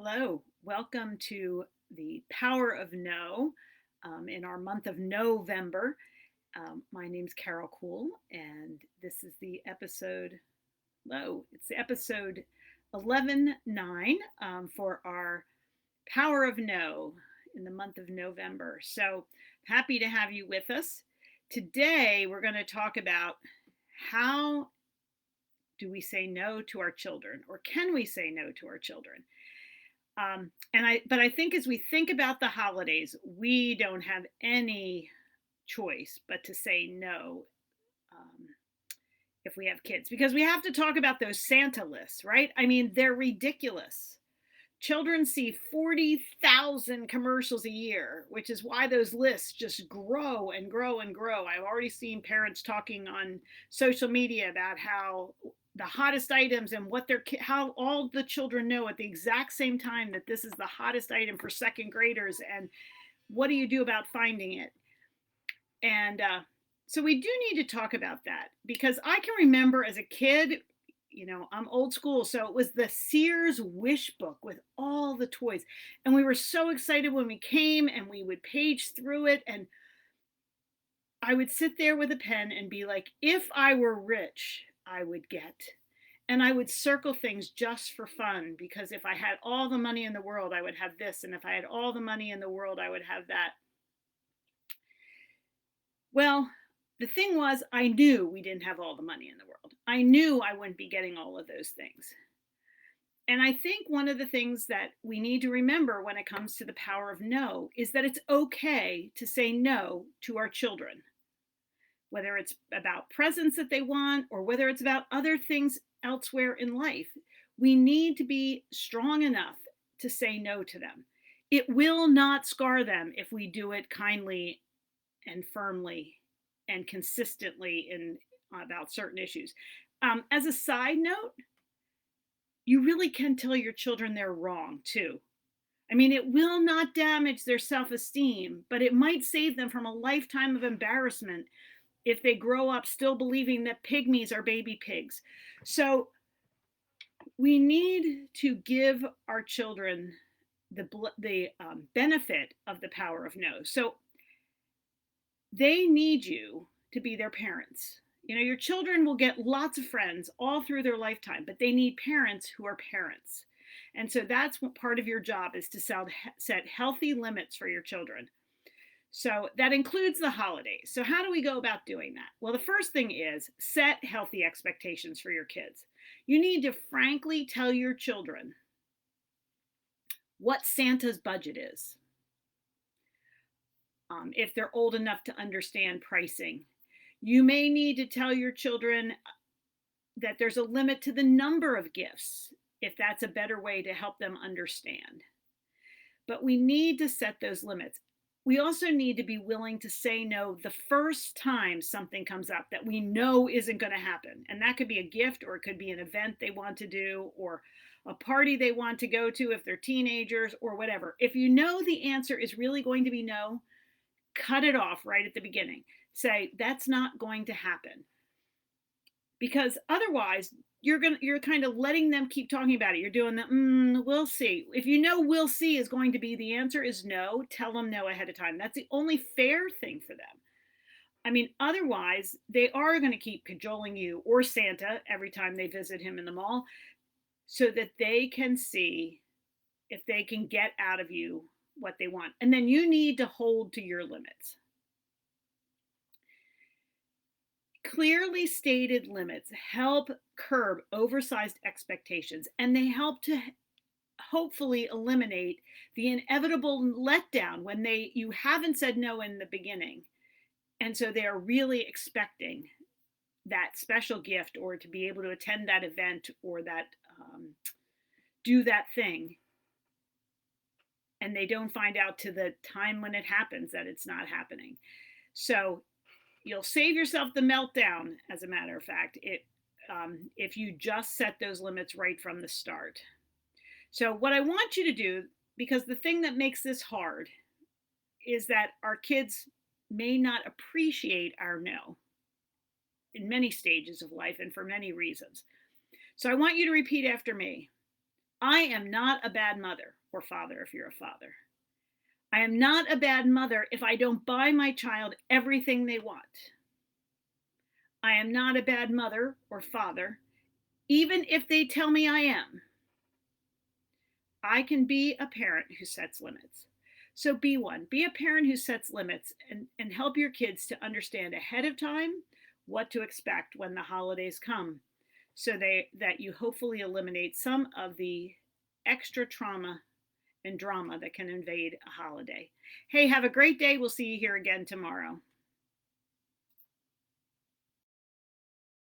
Hello, welcome to the Power of No in our month of November. My name's Carol Cool, and this is the episode. Hello, it's the episode 11:9 for our Power of No in the month of November. So happy to have you with us. Today, we're going to talk about how do we say no to our children, or can we say no to our children? But I think as we think about the holidays, we don't have any choice but to say no um, if we have kids, because we have to talk about those Santa lists, right? I mean, they're ridiculous. Children see 40,000 commercials a year, which is why those lists just grow and grow and grow. I've already seen parents talking on social media about how the hottest items and how all the children know at the exact same time that this is the hottest item for second graders, and what do you do about finding it? And so we do need to talk about that, because I can remember as a kid, I'm old school. So it was the Sears wish book with all the toys. And we were so excited when we came and we would page through it. And I would sit there with a pen and be like, if I were rich, I would get. And I would circle things just for fun, because if I had all the money in the world, I would have this. And if I had all the money in the world, I would have that. Well, the thing was, I knew we didn't have all the money in the world. I knew I wouldn't be getting all of those things. And I think one of the things that we need to remember when it comes to the power of no is that it's okay to say no to our children, whether it's about presents that they want or whether it's about other things elsewhere in life. We need to be strong enough to say no to them. It will not scar them if we do it kindly and firmly and consistently in about certain issues. As a side note, you really can tell your children they're wrong too. I mean, it will not damage their self-esteem, but it might save them from a lifetime of embarrassment if they grow up still believing that pygmies are baby pigs. So we need to give our children the benefit of the power of no. So they need you to be their parents. Your children will get lots of friends all through their lifetime, but they need parents who are parents. And so that's what part of your job is, to set healthy limits for your children. So that includes the holidays. So how do we go about doing that? Well, the first thing is set healthy expectations for your kids. You need to frankly tell your children what Santa's budget is. If they're old enough to understand pricing. You may need to tell your children that there's a limit to the number of gifts, if that's a better way to help them understand. But we need to set those limits. We also need to be willing to say no the first time something comes up that we know isn't going to happen. And that could be a gift, or it could be an event they want to do, or a party they want to go to if they're teenagers, or whatever. If you know the answer is really going to be no, cut it off right at the beginning. Say, that's not going to happen. Because otherwise, you're kind of letting them keep talking about it. You're doing the we'll see. If you know we'll see is going to be the answer is no, tell them no ahead of time. That's the only fair thing for them. I mean, otherwise, they are going to keep cajoling you or Santa every time they visit him in the mall, so that they can see if they can get out of you what they want. And then you need to hold to your limits. Clearly stated limits help curb oversized expectations, and they help to hopefully eliminate the inevitable letdown when you haven't said no in the beginning. And so they are really expecting that special gift, or to be able to attend that event, or that do that thing. And they don't find out to the time when it happens that it's not happening. So you'll save yourself the meltdown, as a matter of fact, if you just set those limits right from the start. So what I want you to do, because the thing that makes this hard is that our kids may not appreciate our no in many stages of life and for many reasons. So I want you to repeat after me. I am not a bad mother or father if you're a father. I am not a bad mother if I don't buy my child everything they want. I am not a bad mother or father, even if they tell me I am. I can be a parent who sets limits. So be one. Be a parent who sets limits and help your kids to understand ahead of time what to expect when the holidays come, so that you hopefully eliminate some of the extra trauma and drama that can invade a holiday. Hey, have a great day. We'll see you here again tomorrow.